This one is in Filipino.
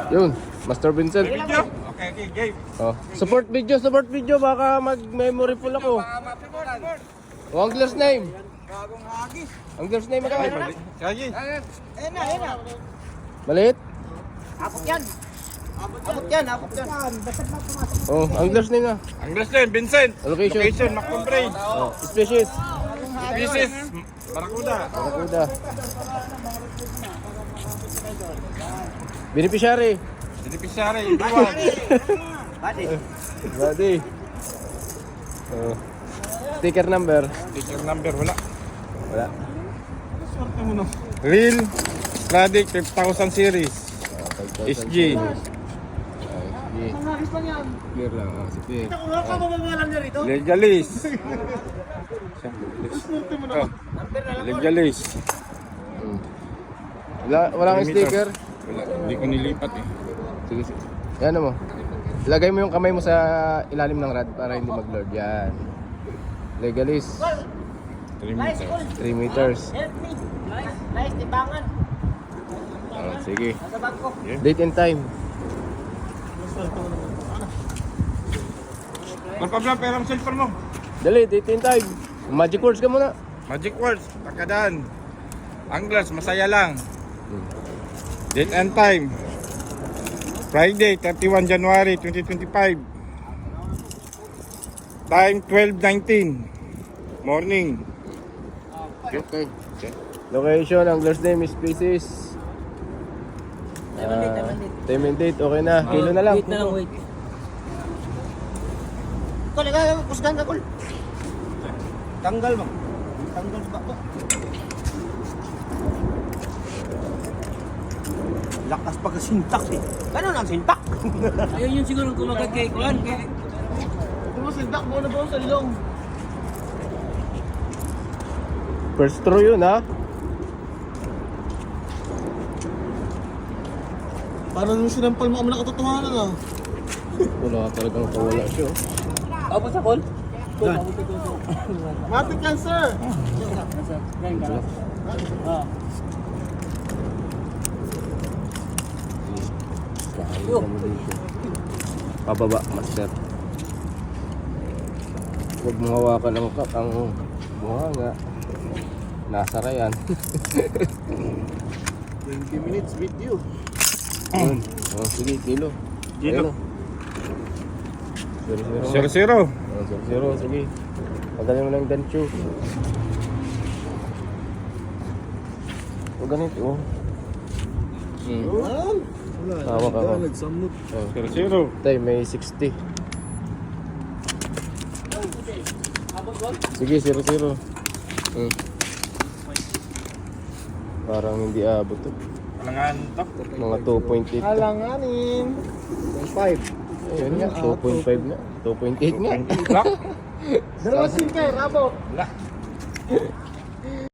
Yun, Master Vincent. Video? Okay, game. Oh. Support video. Baka mag-memory full ako. Oh, angler's name. Bagong hagis. Angler's name agad. Kaya. Ayun na. Maliit? Apot yan. Oh, angler's name na. Ang last name, Vincent. Location. Macombre. Oh, species. Species, Barakuda. Barakuda. Beneficiary. Beneficiary, Iwan. Buddy. Oh. Sticker number. Sticker number, wala. Wala. Real Stradic 5000 series. SG. Clear lang. Sige. Legalis. Legalis. Wala kang sticker. Wala, hindi ko nilipat eh. Sige. Yan mo. Ilagay mo yung kamay mo sa ilalim ng rod para hindi mag-lord. Yan. Legalis. 3 meters. 3 meters. Help me. Nice, tibangan. Oh, sige. Nasa bag ko. Date and time. Magpablang pera ang cellphone mo. Dali, date and time. Magic words ka muna. Magic words, pagkadaan. Anglers, masaya lang. Date and time. Friday, 31 January 2025. Time 12:19. Morning. Okay. Location, angler's name, species. Time and date, okay na. Kilo na lang. Wait na lang, wait. Kul, kusgan ka, Kul. Tanggal ba? Tanggal ba ko? Lakas pa ka sintak eh. Ganun ang sintak. Ayun yung siguro kumagat kay Kuan. Kung mo sintak mo na ba sa ilong? First throw yun, ha? Paano nung sinampal mo kami nakatotohanan ah? Wala talagang kawala siya. Abot sa Kuan? Matik yan, sir! Pababa, master. Huwag mo hawakan ang buhanga. Nasara yan. 20 minutes video. Yun. Oh, sige, kilo. Kilo. Ayun, 0-0. 0-0. Oh, 0-0, sige. Pagaling mo ng gancho. O ganito, oh. Hawak ako. Nagsamot. Oh. 0-0. Tay, may 60. Sige, 0-0. Parang hindi abot to. Alangan to. Mga 2.8 to. Alanganin. 5. Ayun nga, 2.5 na. 2.8 nga. Lock. Dalawa sin kay, rabo.